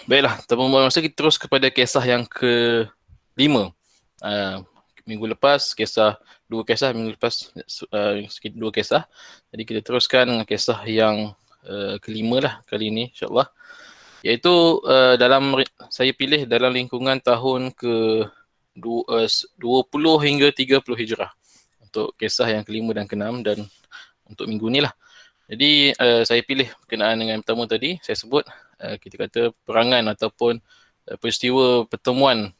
Baiklah, tanpa membuang masa kita terus kepada kisah yang kelima. Minggu lepas dua kisah minggu lepas dua kisah. Jadi kita teruskan dengan kisah yang kelima lah kali ini insya-Allah. Iaitu saya pilih dalam lingkungan tahun ke 20 hingga 30 Hijrah. Untuk kisah yang kelima dan keenam dan untuk minggu ni lah. Jadi saya pilih berkenaan dengan yang pertama tadi, saya sebut kita kata perangan ataupun peristiwa pertemuan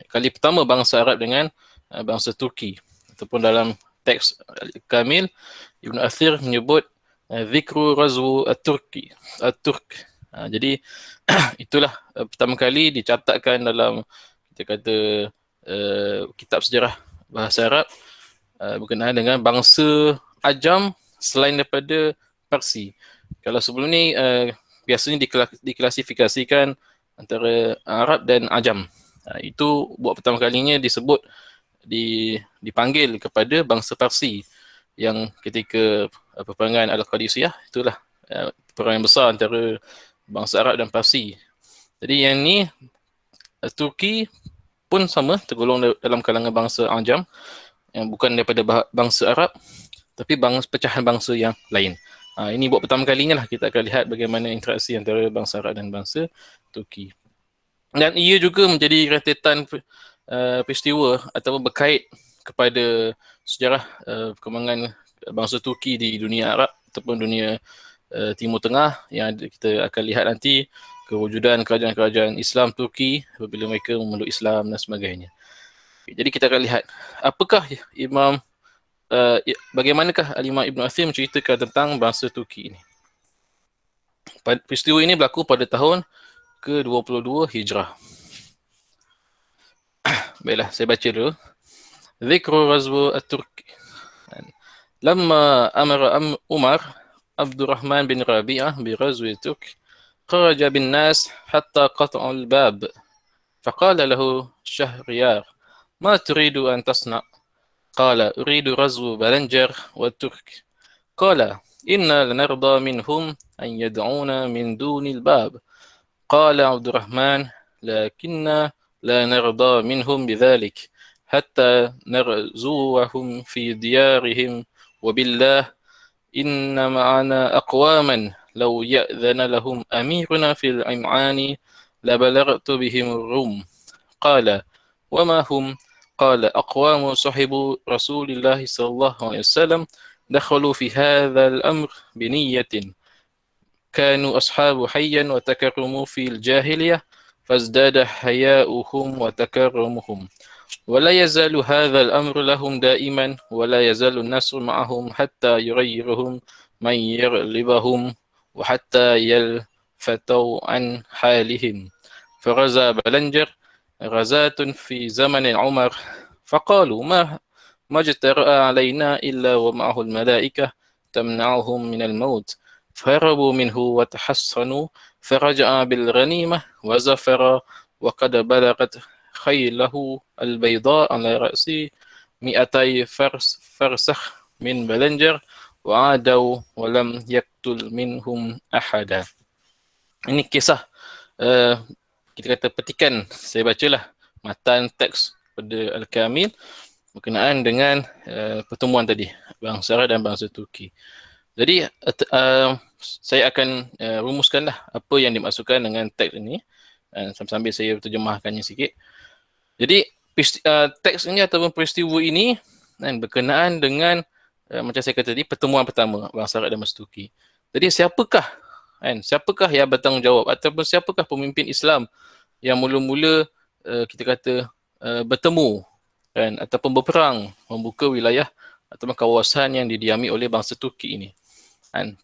kali pertama bangsa Arab dengan bangsa Turki. Ataupun dalam teks Kamil, Ibn Athir menyebut Zikru Razwu At-Turki. At-Turk. Jadi itulah pertama kali dicatatkan dalam kita kata kitab sejarah bahasa Arab berkenaan dengan bangsa Ajam selain daripada Parsi. Kalau sebelum ni biasanya diklasifikasikan antara Arab dan Ajam. Itu buat pertama kalinya disebut dipanggil kepada bangsa Parsi yang ketika peperangan Al-Qadisiyah itulah peperangan besar antara bangsa Arab dan Parsi. Jadi yang ni Turki pun sama tergolong dalam kalangan bangsa Ajam yang bukan daripada bangsa Arab tapi pecahan bangsa yang lain. Ini buat pertama kalinya lah kita akan lihat bagaimana interaksi antara bangsa Arab dan bangsa Turki. Dan ia juga menjadi rentetan peristiwa ataupun berkait kepada sejarah perkembangan bangsa Turki di dunia Arab ataupun dunia Timur Tengah yang kita akan lihat nanti kewujudan kerajaan-kerajaan Islam Turki apabila mereka memeluk Islam dan sebagainya. Jadi kita akan lihat apakah bagaimanakah Al-Imam Ibn Athir menceritakan tentang bangsa Turki ini. Peristiwa ini berlaku pada tahun ke-22 Hijrah. Baiklah, saya baca dulu. Zikru Razwu At-Turki. Lama amara Umar Abdurrahman bin Rabi'ah bi Razwi Turk kharaja bin nas hatta qata'u al-bab faqala lahu Shahriyar ma turidu an tasna' qala uridu razwu Balanjar wa Turk qala inna lanarda minhum an yad'una min duni al-bab qala Abdurrahman lakinna la narda minhum bidhalik hatta narzuwahum fi diyarihim وبالله إن معنا أقواما لو يأذن لهم أميرنا في العمعان لبلغت بهم الروم قال وما هم قال أقوام صحبوا رسول الله صلى الله عليه وسلم دخلوا في هذا الأمر بنية كانوا أصحاب حيا وتكرموا في الجاهلية فازداد حياؤهم وتكرمهم ولا يزال هذا الأمر لهم دائما ولا يزال النصر معهم حتى يغيرهم من يغلبهم وحتى يلفتوا عن حالهم فرزا بلنجر غزاة في زمن عمر فقالوا ما اجترأ علينا إلا ومعه الملائكة تمنعهم من الموت فهربوا منه وتحصنوا فرجع بالغنيمة وزفر وقد بلغت خيله البيضاء على رأس 200 فرسخ من بلنجر وعادوا ولم يقتل منهم أحدا. Ini kisah kita kata petikan, saya bacalah matan teks pada Al-Kamil berkenaan dengan pertemuan tadi bangsa Arab dan bangsa Turki. Jadi saya akan rumuskanlah apa yang dimaksudkan dengan teks ini sambil saya terjemahkannya sikit. Jadi teks ini ataupun peristiwa ini berkenaan dengan macam saya kata tadi pertemuan pertama bangsa Arab dan bangsa Turki. Jadi siapakah yang bertanggungjawab ataupun siapakah pemimpin Islam yang mula-mula kita kata bertemu ataupun berperang membuka wilayah ataupun kawasan yang didiami oleh bangsa Turki ini.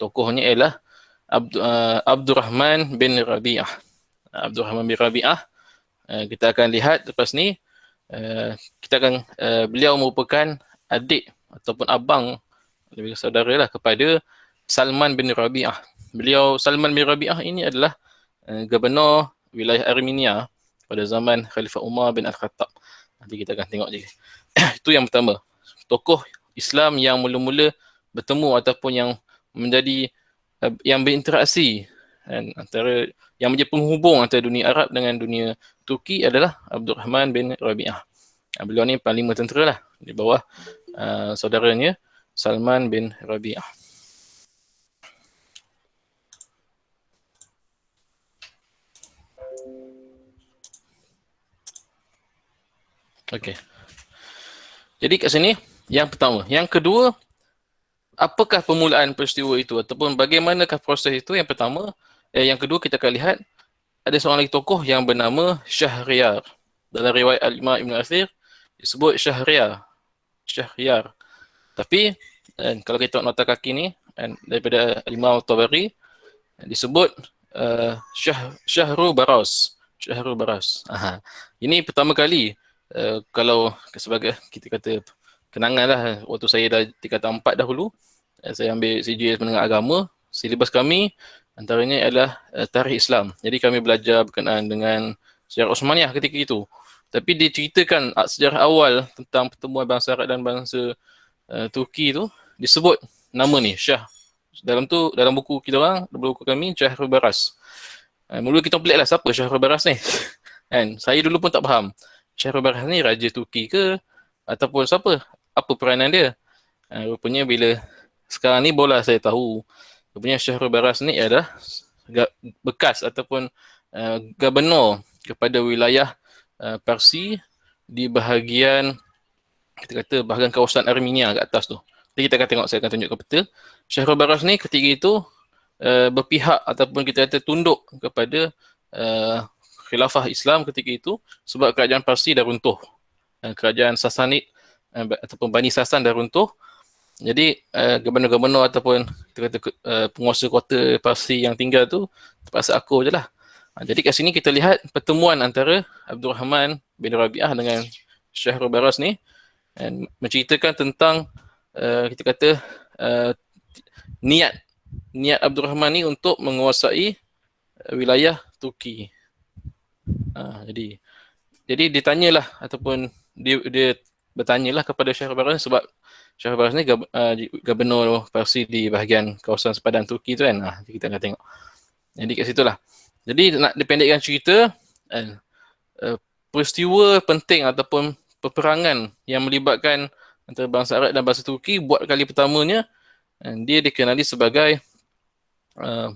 Tokohnya ialah Abdurrahman bin Rabi'ah. Abdurrahman bin Rabi'ah kita akan lihat lepas ni beliau merupakan adik ataupun abang lebih saudara lah kepada Salman bin Rabi'ah. Salman bin Rabi'ah ini adalah gubernur wilayah Armenia pada zaman Khalifah Umar bin Al-Khattab. Nanti kita akan tengok je. Itu yang pertama. Tokoh Islam yang mula-mula bertemu ataupun yang menjadi yang berinteraksi Dan antara yang menjadi penghubung antara dunia Arab dengan dunia Turki adalah Abdul Rahman bin Rabi'ah. Beliau ni panglima tentera lah di bawah saudaranya Salman bin Rabi'ah. Okey. Jadi kat sini yang pertama. Yang kedua, apakah permulaan peristiwa itu ataupun bagaimanakah proses itu? Yang pertama, yang kedua kita akan lihat ada seorang lagi tokoh yang bernama Syahriar. Dalam riwayat Al-Imam Ibn Athir disebut Syahriar. Tapi kalau kita tengok nota kaki ni daripada Al-Imam Tabari disebut Syahrul Baras. Syahrul Baras. Ini pertama kali kalau sebagai kita kata kenangan lah, waktu saya dah tingkatan 4 dahulu, saya ambil CGS Menengah Agama, silibus kami antaranya adalah Tarikh Islam. Jadi kami belajar berkenaan dengan sejarah Osmaniyah ketika itu. Tapi diceritakan sejarah awal tentang pertemuan bangsa Arab dan bangsa Turki tu, disebut nama ni, Syah. Dalam buku kita orang, dalam buku kami, Syahrul Baras. Mula kita pelik lah, siapa Syahrul Baras ni? Kan? Saya dulu pun tak faham. Syahrul Baras ni Raja Turki ke? Ataupun siapa? Apa peranan dia? Rupanya bila sekarang ni bola saya tahu. Rupanya Syahrul Baras ni adalah bekas ataupun gubernur kepada wilayah Parsi di bahagian, kita kata bahagian kawasan Armenia kat atas tu. Jadi kita akan tengok, saya akan tunjukkan peta. Syahrul Baras ni ketika itu berpihak ataupun kita kata tunduk kepada khilafah Islam ketika itu sebab kerajaan Parsi dah runtuh. Kerajaan Sasanid ataupun Bani Sasan dah runtuh. Jadi gubernur-gubernur ataupun kita kata penguasa kota Parsi yang tinggal tu terpaksa akur je lah. Jadi kat sini kita lihat pertemuan antara Abdul Rahman bin Rabi'ah dengan Syahrul Baras ni, menceritakan tentang kita kata niat Abdul Rahman ni untuk menguasai wilayah Turki. Jadi ditanyalah ataupun dia bertanyalah kepada Syahrul Baras sebab Syahrul Baras ni gubernur Parsi di bahagian kawasan sepadan Turki tu kan. Kita akan tengok. Jadi kat situlah. Jadi nak dipendekkan cerita, peristiwa penting ataupun peperangan yang melibatkan antara bangsa Arab dan bangsa Turki buat kali pertamanya, dia dikenali sebagai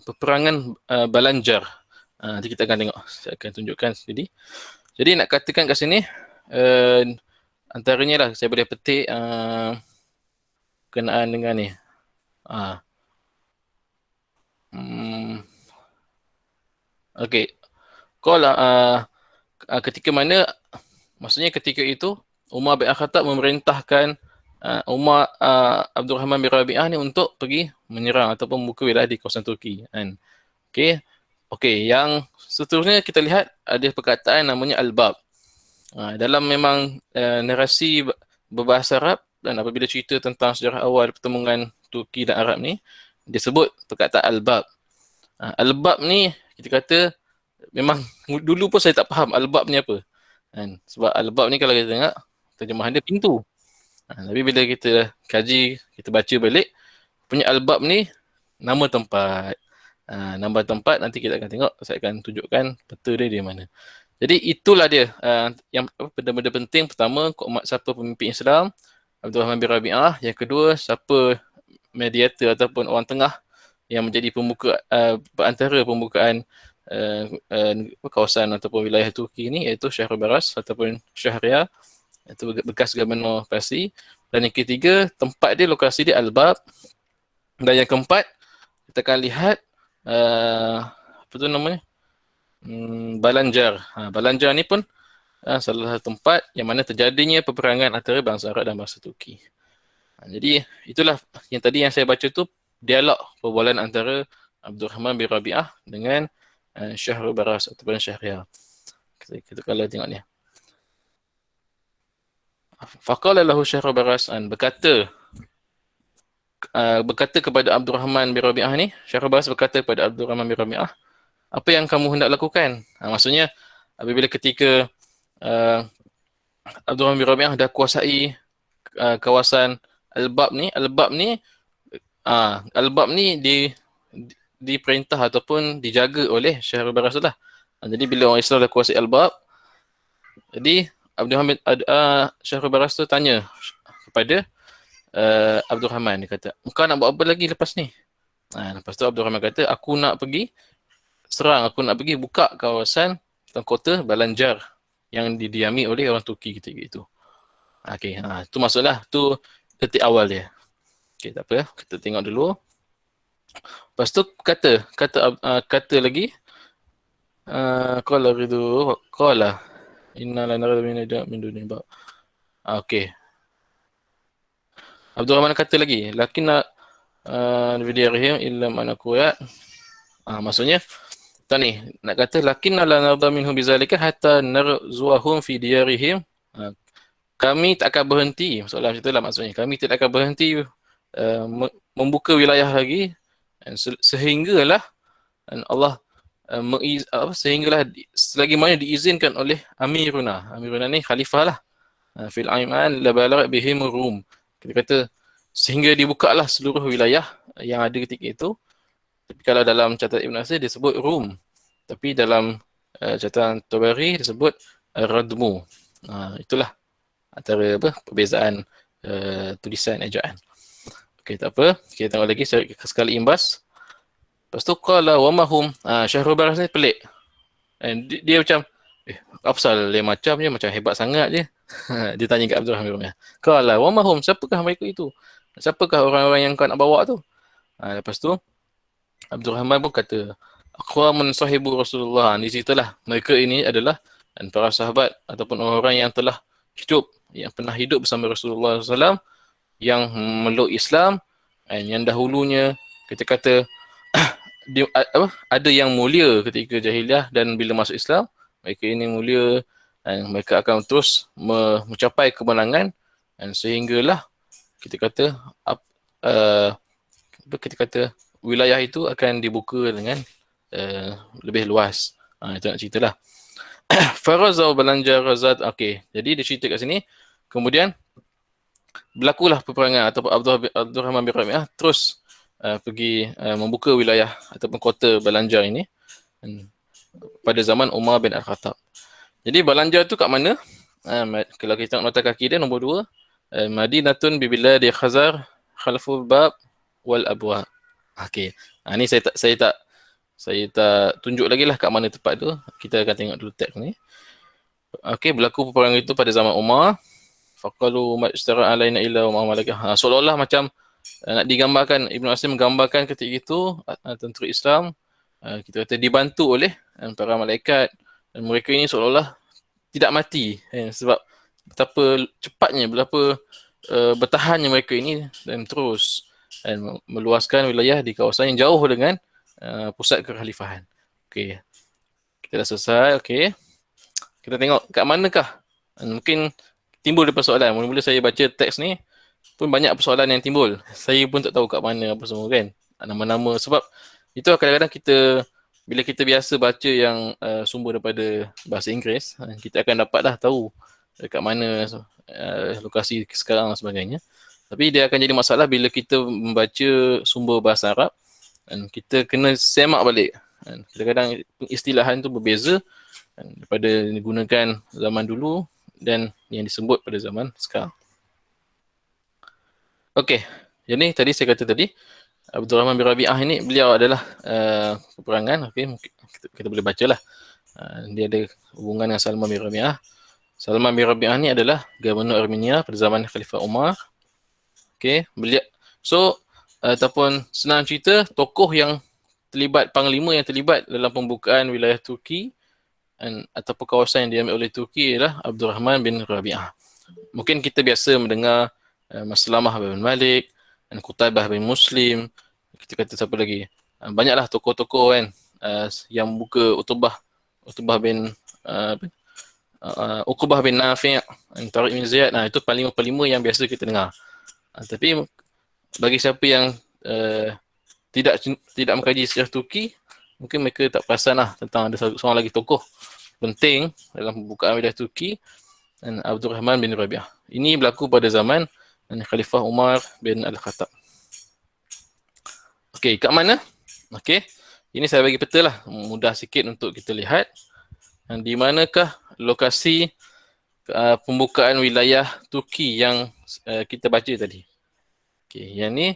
peperangan Balanjar. Nanti kita akan tengok, saya akan tunjukkan sendiri. Jadi nak katakan kat sini, antaranya lah saya boleh petik kenaan dengan ni. Okey. Ketika mana, maksudnya ketika itu Umar bin Khattab memerintahkan Umar Abdul Rahman bin Rabi'ah ni untuk pergi menyerang ataupun membuka wilayah di kawasan Turki kan. Okey, yang seterusnya kita lihat ada perkataan namanya Al-Bab. Dalam memang narasi berbahasa Arab, dan apabila cerita tentang sejarah awal pertemuan Turki dan Arab ni, disebut perkataan Al-Bab. Al-Bab ni kita kata memang dulu pun saya tak faham Al-Bab ni apa kan? Sebab Al-Bab ni kalau kita tengok terjemahan dia pintu. Tapi bila kita kaji, kita baca balik, punya Al-Bab ni nama tempat. Nama tempat nanti kita akan tengok, saya akan tunjukkan peta dia di mana. Jadi itulah dia yang benda-benda penting. Pertama, siapa pemimpin Islam, Abdul Rahman bin Rabi'ah. Yang kedua, siapa mediator ataupun orang tengah yang menjadi pembuka antara pembukaan kawasan ataupun wilayah Turki ni, iaitu Syahrul Baras ataupun Syahriar, itu bekas gubernur Parsi. Dan yang ketiga, tempat dia, lokasi dia Al-Bab. Dan yang keempat, kita akan lihat apa tu namanya, Balanjar. Balanjar ni pun salah satu tempat yang mana terjadinya peperangan antara bangsa Arab dan bangsa Turki. Jadi itulah yang tadi yang saya baca tu, dialog perbualan antara Abdul Rahman bin Rabi'ah dengan Syahrul Baras ataupun Syahriar. Kita kalau tengok ni. Faqala lahu Syahrul Baras, berkata kepada Abdul Rahman bin Rabi'ah ni, Syahrul Baras berkata kepada Abdul Rahman bin Rabi'ah, apa yang kamu hendak lakukan? Maksudnya apabila ketika Abdul Rahman bin Rabi'ah dah kuasai kawasan Al-Bab ni, Al-Bab ni diperintah ataupun dijaga oleh Syahrul Baras lah. Jadi bila orang Islam dah kuasai Al-Bab, jadi Abdul Hamid Syahrul Baras tu tanya kepada Abdul Rahman, dia kata, "Engkau nak buat apa lagi lepas ni?" Lepas tu Abdul Rahman kata, "Aku nak pergi serang, aku nak pergi buka kawasan kota Balanjar yang didiami oleh orang Turki ketika itu." Okey, tu maksudlah, tu detik awal dia. Okey, tak apa, kita tengok dulu. Lepas tu kata lagi, qala ridu qala inna lanara min duni ba. Okey. Abdul Rahman kata lagi, lakinna bidirihim illa man aquya. Maksudnya tak ni, nak kata lakinna lanara minhum bizalika hatta narzuahum fi diyarihim. Kami tak akan berhenti, soalan macam itulah maksudnya. Kami tidak akan berhenti membuka wilayah lagi sehinggalah Allah sehinggalah selagi mana diizinkan oleh Amiruna. Amiruna ni khalifah lah. Fil aiman la balagha bihim rum. Kita kata sehingga dibukalah seluruh wilayah yang ada ketika itu. Tapi kalau dalam catatan Ibn Asir disebut Rum. Tapi dalam catatan Tabari disebut Radmu. Itulah antara perbezaan tulisan ejaan. Okey, tak apa. Kita tengok lagi sekali imbas. Lepas tu qala wa mahum. Syahrul Baras ni pelik. Dia macam apa pasal dia macam hebat sangat je. Dia tanya kat Abdul Rahman. Qala wa mahum, siapakah mereka itu? Siapakah orang-orang yang kau nak bawa tu? Lepas tu Abdul Rahman pun kata, aqwamun sahibu Rasulullah. Di situlah mereka ini adalah para sahabat ataupun orang yang telah hidup, yang pernah hidup bersama Rasulullah SAW, yang memeluk Islam, yang dahulunya kita kata ada yang mulia ketika jahiliah dan bila masuk Islam, mereka ini mulia dan mereka akan terus mencapai kemenangan, dan sehinggalah kita kata wilayah itu akan dibuka dengan lebih luas. Itu nak ceritalah. Farazau Balanjar Razad. Okey, jadi dia cerita kat sini. Kemudian berlakulah peperangan ataupun Abdul Rahman bin Rabi'ah terus pergi membuka wilayah ataupun kota Balanjar ini pada zaman Umar bin Al-Khattab. Jadi Balanjar tu kat mana? Kalau kita tengok nota kaki dia nombor 2, Madinatun bibiladi Khazar khalful bab wal abwa. Okey. Ni saya tak tunjuk lagi lah kat mana tempat tu. Kita akan tengok dulu teks ni. Okey, berlaku peperangan itu pada zaman Umar. Faqalu majtara alaina illa wa malakah. Seolah-olah macam nak digambarkan, Ibn Asir menggambarkan ketika itu tentera Islam kita kata dibantu oleh para malaikat, dan mereka ini seolah-olah tidak mati sebab betapa cepatnya, betapa bertahannya mereka ini dan terus meluaskan wilayah di kawasan yang jauh dengan pusat kekhalifahan. Okey. Kita dah selesai. Okey. Kita tengok kat manakah mungkin timbul persoalan. Mula-mula saya baca teks ni pun banyak persoalan yang timbul. Saya pun tak tahu kat mana apa semua kan. Nama-nama, sebab itu kadang-kadang bila kita biasa baca yang sumber daripada bahasa Inggeris, kita akan dapatlah tahu dekat mana lokasi sekarang dan sebagainya. Tapi dia akan jadi masalah bila kita membaca sumber bahasa Arab dan kita kena semak balik. Kadang-kadang istilahan tu berbeza daripada digunakan zaman dulu dan yang disebut pada zaman sekarang. Okey, jadi tadi saya kata tadi Abdul Rahman bin Rabi'ah ini beliau adalah peperangan. Okey, kita boleh bacalah. Dia ada hubungan dengan Salman bin Rabi'ah. Salman bin Rabi'ah ni adalah Gubernur Armenia pada zaman Khalifah Umar. Okey, beliau ataupun senang cerita, tokoh yang terlibat, panglima yang terlibat dalam pembukaan wilayah Turki ataupun kawasan yang diambil oleh Turki ialah Abdul Rahman bin Rabi'ah. Mungkin kita biasa mendengar Maslamah bin Malik dan Qutaibah bin Muslim. Kita kata siapa lagi? Banyaklah tokoh-tokoh kan yang buka Utbah bin Uqbah bin Nafi', Tariq bin Ziyad. Itu panglima-panglima yang biasa kita dengar. Tapi bagi siapa yang tidak mengkaji sejarah Turki, mungkin mereka tak perasan lah tentang ada seorang lagi tokoh penting dalam pembukaan wilayah Turki, dan Abdul Rahman bin Rabi'ah. Ini berlaku pada zaman Khalifah Umar bin Al-Khattab. Okey, kat mana Okey. Ini saya bagi peta lah, mudah sikit untuk kita lihat. Di manakah lokasi pembukaan wilayah Turki yang kita baca tadi. Okey, yang ni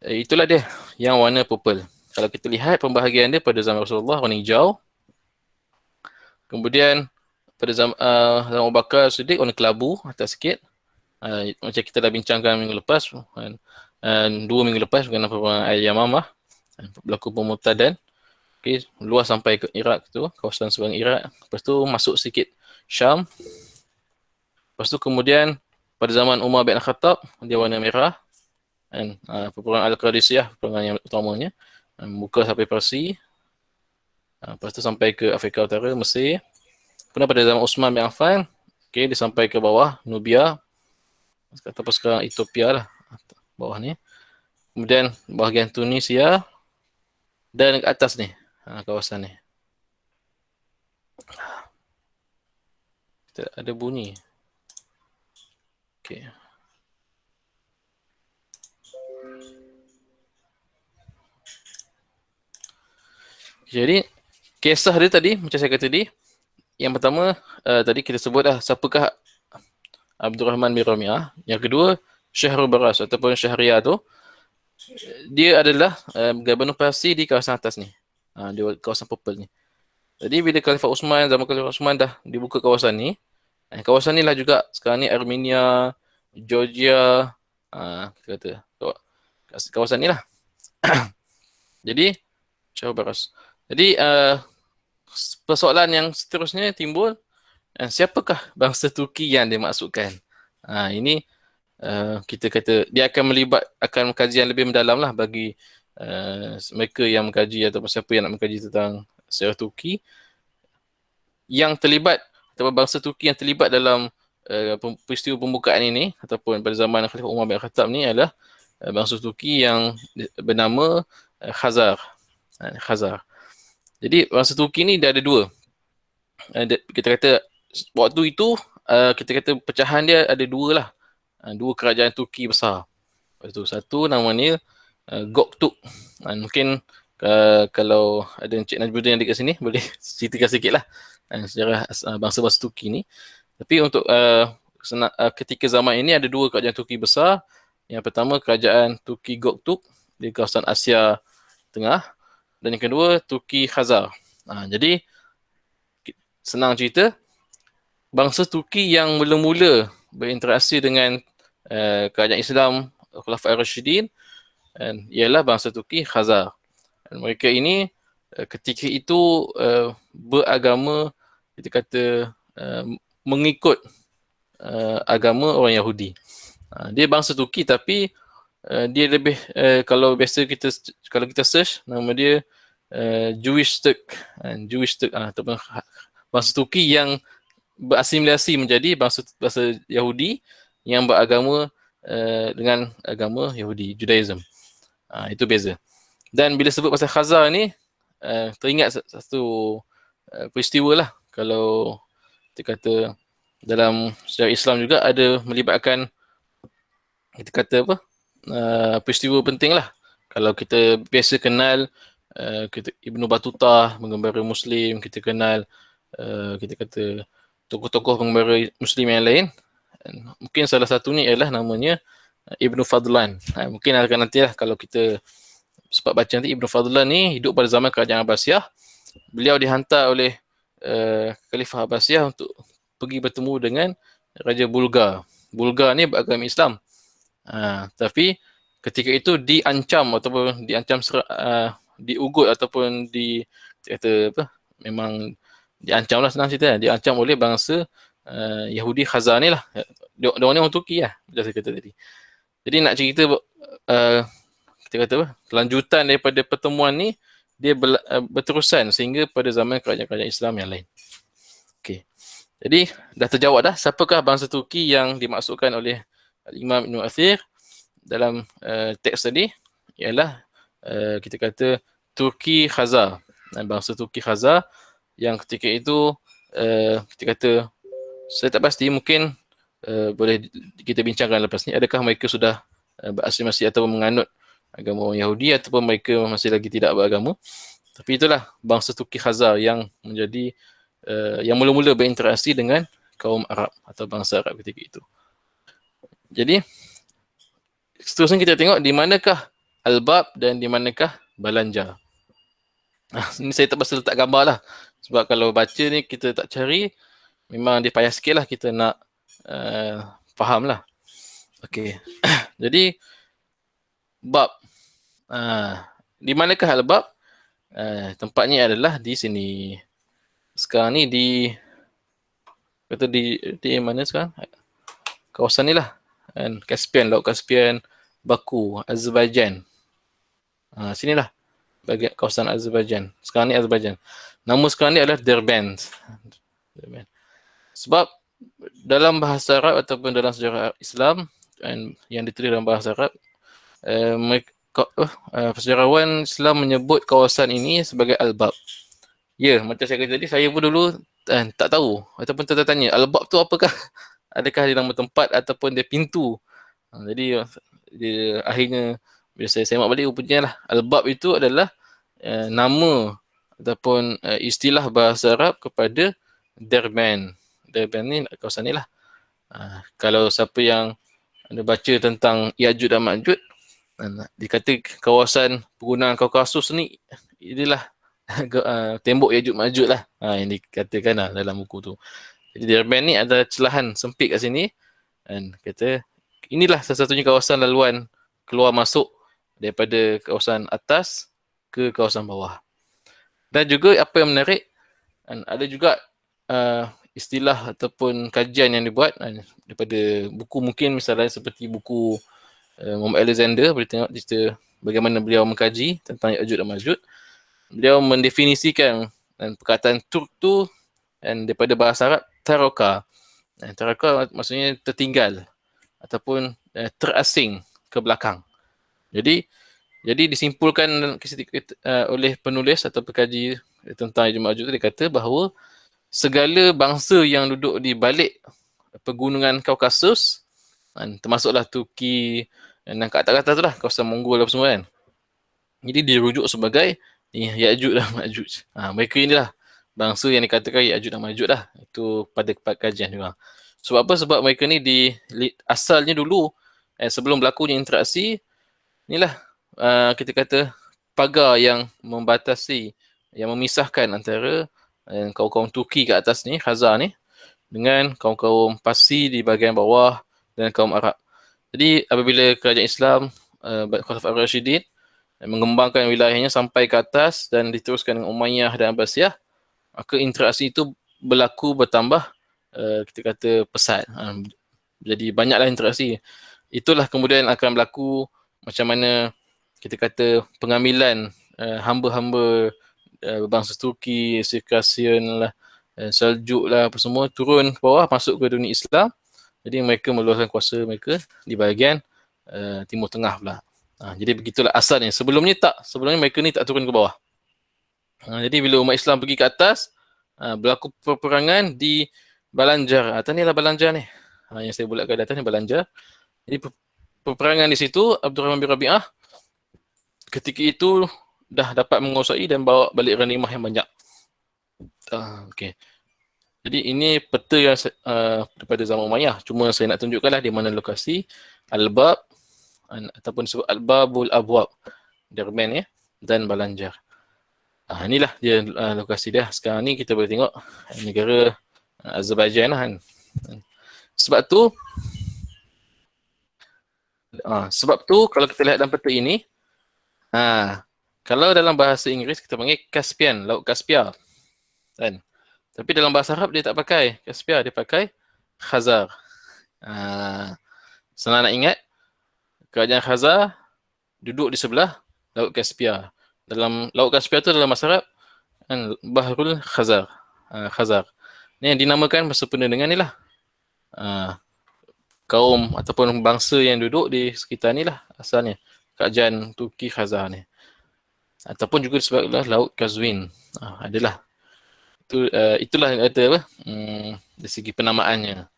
itulah dia yang warna purple. Kalau kita lihat pembahagian dia pada zaman Rasulullah warna hijau. Kemudian pada zaman Abu Bakar Siddiq warna kelabu atas sikit. Macam kita dah bincangkan minggu lepas, 2 minggu lepas dengan perang Al-Yamamah, berlaku pemurtadan. Okay, luas sampai ke Iraq tu, kawasan seberang Iraq. Lepas tu masuk sikit Syam. Lepas tu kemudian pada zaman Umar bin Khattab, dia warna merah. Dan peperangan Al-Qadisiyah, peperangan yang utamanya, buka sampai Parsi. Lepas tu sampai ke Afrika Utara, Mesir. Kemudian pada zaman Osman bin Affan, okay, dia sampai ke bawah Nubia, ataupun sekarang Ethiopia lah, bawah ni. Kemudian bahagian Tunisia dan ke atas ni, kawasan ni. Kita ada bunyi. Okay. Jadi kisah dia tadi macam saya kata tadi, yang pertama tadi kita sebut dah siapakah Abdul Rahman bin Rabi'ah. Yang kedua Syahrul Baras ataupun Syahriar tu, dia adalah Gubernur Parsi di kawasan atas ni, di kawasan purple ni. Jadi bila Khalifah Osman, zaman Khalifah Osman dah dibuka kawasan ni, kawasan ni lah juga sekarang ni Armenia, Georgia, kita kata kawasan ni lah. Jadi Syahrul Baras. Jadi persoalan yang seterusnya timbul, siapakah bangsa Turki yang dimaksudkan? Ini kita kata dia akan akan kajian lebih mendalam lah bagi mereka yang mengkaji ataupun siapa yang nak mengkaji tentang sejarah Turki yang terlibat, ataupun bangsa Turki yang terlibat dalam peristiwa pembukaan ini ataupun pada zaman Khalifah Umar bin Khattab ni adalah bangsa Turki yang bernama Khazar. Jadi bangsa Turki ni dia ada dua. Kita kata waktu itu kita kata pecahan dia ada dua lah. Dua kerajaan Turki besar. Satu namanya Göktürk. Mungkin kalau ada Encik Najmuddin yang dekat sini boleh ceritakan sikit lah sejarah bangsa-bangsa Turki ni. Tapi untuk ketika zaman ini ada dua kerajaan Turki besar. Yang pertama kerajaan Turki Göktürk di kawasan Asia Tengah, dan yang kedua Turki Khazar. Jadi senang cerita, bangsa Turki yang mula-mula berinteraksi dengan kerajaan Islam Khulafa'i Rasyidin ialah bangsa Turki Khazar. Dan mereka ini ketika itu beragama, kita kata mengikut agama orang Yahudi. Dia bangsa Turki tapi dia lebih kalau biasa kalau kita search nama dia Jewish Turk, ataupun bangsa Turki yang berasimilasi menjadi bangsa Yahudi yang beragama dengan agama Yahudi, Judaism. Itu beza. Dan bila sebut pasal Khazar ni, teringat satu peristiwa lah. Kalau kita kata dalam sejarah Islam juga ada melibatkan, kita kata apa, peristiwa penting lah. Kalau kita biasa kenal Ibnu Battuta, pengembara Muslim, kita kenal kita kata tokoh-tokoh pengembara Muslim yang lain. Mungkin salah satu ni ialah namanya Ibnu Fadlan. Mungkin akan nanti lah kalau kita sempat baca nanti, Ibnu Fadlan ni hidup pada zaman kerajaan Abbasiyah. Beliau dihantar oleh Khalifah Abbasiyah untuk pergi bertemu dengan Raja Bulgar. Bulgar ni beragama Islam. Tapi ketika itu diancam ataupun diugut ataupun kata apa, memang diancam lah, senang cerita, diancam oleh bangsa Yahudi Khazar ni lah. Diorang ni orang Turki lah, macam saya kata tadi. Jadi nak cerita kita kata apa, kelanjutan daripada pertemuan ni dia berterusan sehingga pada zaman kerajaan-kerajaan Islam yang lain. Okey. Jadi dah terjawab dah siapakah bangsa Turki yang dimaksudkan oleh Imam Ibn Athir dalam teks tadi, ialah kita kata Turki Khazar. Bangsa Turki Khazar yang ketika itu kita kata, saya tak pasti, mungkin boleh kita bincangkan lepas ni, adakah mereka sudah berasimilasi atau menganut agama orang Yahudi ataupun mereka masih lagi tidak beragama. Tapi itulah bangsa Turki Khazar yang menjadi yang mula-mula berinteraksi dengan kaum Arab atau bangsa Arab ketika itu. Jadi seterusnya kita tengok di manakah Al-Bab dan di manakah Balanja. Ini saya terpaksa letak gambar lah. Sebab kalau baca ni kita tak cari, memang dia payah sikit lah kita nak faham lah. Okay. Jadi, Bab. Di manakah Al-Bab? Tempatnya adalah di sini. Sekarang ni kata di mana sekarang? Kawasan ni lah. Caspian, Laut Caspian, Baku, Azerbaijan. Sinilah. Bagian kawasan Azerbaijan. Sekarang ni Azerbaijan. Nama sekarang ni adalah Derbent. Sebab dalam bahasa Arab ataupun dalam sejarah Islam yang ditulis dalam bahasa Arab, sejarawan Islam menyebut kawasan ini sebagai Al-Bab. Ya, macam saya kata tadi, saya pun dulu tak tahu ataupun tertanya, Al-Bab tu apakah? Adakah dia nama tempat ataupun dia pintu? Jadi dia akhirnya bila saya semak balik, rupanya lah Al-Bab itu adalah nama ataupun istilah bahasa Arab kepada Derban. Derban ni kawasan ni lah. Kalau siapa yang ada baca tentang Ya'juj dan Ma'juj, dikata kawasan pergunungan Kaukasus ni inilah tembok Ya'juj Ma'juj lah, yang dikatakan lah dalam buku tu. Jadi Derban ni ada celahan sempit kat sini, dan kata inilah salah satunya kawasan laluan keluar masuk daripada kawasan atas ke kawasan bawah. Dan juga apa yang menarik, ada juga istilah ataupun kajian yang dibuat daripada buku, mungkin misalnya seperti buku Muhammad Alexander, boleh tengok cerita bagaimana beliau mengkaji tentang Ya'juj dan Ma'juj. Beliau mendefinisikan perkataan Turk tu daripada bahasa Arab Taraka. Taraka maksudnya tertinggal ataupun terasing ke belakang. Jadi disimpulkan oleh penulis atau pekaji tentang Ya'juj Ma'juj tu, dia kata bahawa segala bangsa yang duduk di balik pegunungan Kaukasus, termasuklah Turki dan kat atas tu lah, kawasan Mongol apa semua kan. Jadi dirujuk sebagai Ya'juj dan Ma'juj. Mereka inilah bangsa yang dikatakan Ya'juj dan Ma'juj lah. Itu pada kajian juga. Sebab apa? Sebab mereka ni asalnya dulu sebelum berlakunya interaksi, inilah kita kata pagar yang membatasi, yang memisahkan antara kaum-kaum Turki kat atas ni, Khazar ni, dengan kaum-kaum Parsi di bahagian bawah dan kaum Arab. Jadi apabila kerajaan Islam Khulafaur Ar-Rasyidin mengembangkan wilayahnya sampai ke atas dan diteruskan dengan Umayyah dan Abbasiyah, maka interaksi itu bertambah, kita kata pesat. Jadi banyaklah interaksi. Itulah kemudian akan berlaku macam mana kita kata pengambilan hamba-hamba bangsa Turki, Sirkasian lah, Seljuk lah, apa semua turun ke bawah masuk ke dunia Islam. Jadi mereka meluaskan kuasa mereka di bahagian Timur Tengah pula. Jadi begitulah asalnya. Sebelumnya mereka ni tak turun ke bawah. Jadi bila umat Islam pergi ke atas, berlaku peperangan di Balanjar. Atas ni lah Balanjar ni. Yang saya bulatkan di atas ni Balanjar. Jadi peperangan di situ, Abdul Rahman bin Rabi'ah ketika itu dah dapat menguasai dan bawa balik ghanimah yang banyak. Okay. Jadi ini peta yang daripada zaman Umayyah. Cuma saya nak tunjukkanlah di mana lokasi Al-Bab ataupun disebut Al-Babul Abwab, Derban ya, dan Balanjar. Inilah dia lokasi dia. Sekarang ni kita boleh tengok negara Azerbaijan lah kan. Sebab tu kalau kita lihat dalam peta ini, kalau dalam bahasa Inggeris kita panggil Caspian, Laut Kaspia kan. Tapi dalam bahasa Arab dia tak pakai Caspia, dia pakai Khazar. Senang nak ingat, kerajaan Khazar duduk di sebelah Laut Kaspia. Dalam Laut Kaspia tu dalam bahasa Arab Bahrul Khazar. Khazar. Ni yang dinamakan bersempena dengan ni lah. Kaum ataupun bangsa yang duduk di sekitar ni lah asalnya. Kerajaan Turki Khazar ni. Ataupun juga disebutlah Laut Kazwin. Adalah. Itulah yang kata apa? Dari segi penamaannya.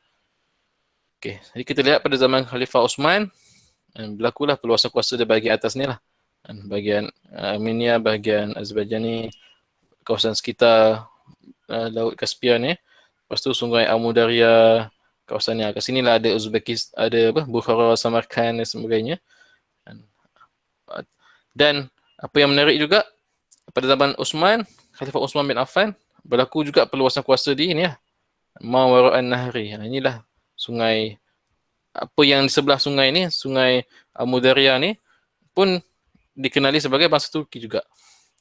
Okay. Jadi kita lihat pada zaman Khalifah Osman, Berlakulah perluasan kuasa di bahagian atas ni lah. Bahagian Armenia, bahagian Azerbaijan ni, kawasan sekitar Laut Caspian ni. Lepas tu Sungai Amudarya, kawasan ni. Kat sini lah ada Uzbekistan, ada Bukhara, Samarkand dan sebagainya. Dan apa yang menarik juga, pada zaman Osman, Khalifah Osman bin Affan, berlaku juga perluasan kuasa di ni lah, Mawara'an Nahri. Inilah sungai, apa yang di sebelah sungai ni, Sungai Amudarya ni pun dikenali sebagai bangsa Turki juga.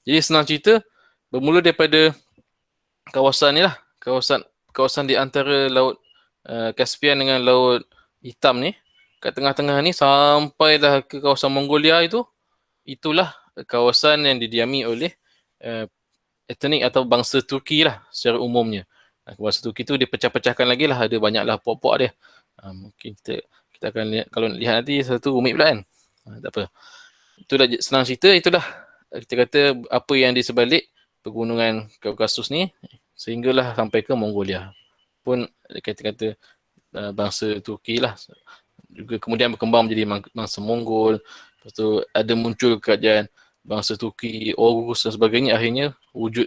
Jadi senang cerita, bermula daripada kawasan ni lah, kawasan di antara Laut Caspian dengan Laut Hitam ni, kat tengah-tengah ni sampailah ke kawasan Mongolia itu, itulah kawasan yang didiami oleh etnik atau bangsa Turki lah secara umumnya. Bangsa Turki tu dipecah-pecahkan lagi lah, ada banyaklah puak-puak dia. Mungkin kita akan lihat, kalau lihat nanti satu rumit pula kan. Tak apa. Itulah senang cerita, itulah kita kata apa yang di sebalik pegunungan Kaukasus ni sehinggalah sampai ke Mongolia. Pun kita kata bangsa Turki lah. Juga kemudian berkembang menjadi bangsa Mongol. Lepas tu ada muncul kerajaan bangsa Turki, Oghuz dan sebagainya. Akhirnya wujud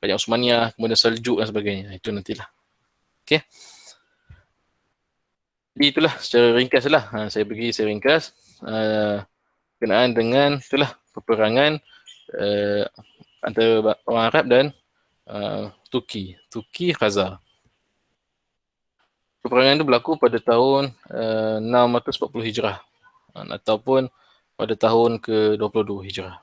kerajaan Osmaniyah, kemudian Seljuk dan sebagainya. Itu nantilah. Okay. Jadi itulah secara ringkas lah. Saya bagi secara ringkas berkenaan dengan itulah peperangan antara orang Arab dan Turki Khazar. Peperangan itu berlaku pada tahun 640 Hijrah ataupun pada tahun ke-22 Hijrah.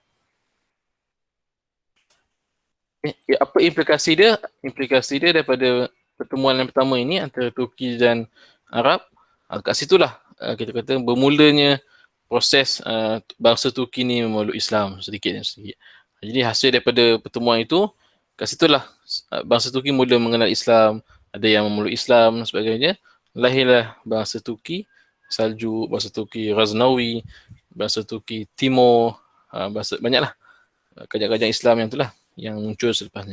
Apa implikasi dia? Implikasi dia daripada pertemuan yang pertama ini antara Turki dan Arab, kat situlah kita kata bermulanya proses bangsa Turki ni memeluk Islam sedikit demi sedikit. Jadi hasil daripada pertemuan itu, kat situlah bangsa Turki mula mengenal Islam, ada yang memeluk Islam dan sebagainya. Lahirlah bangsa Turki Saljuk, bangsa Turki Ghaznawi, bangsa Turki Timur, bangsa banyaklah kerajaan-kerajaan Islam yang itulah yang muncul selepas ni.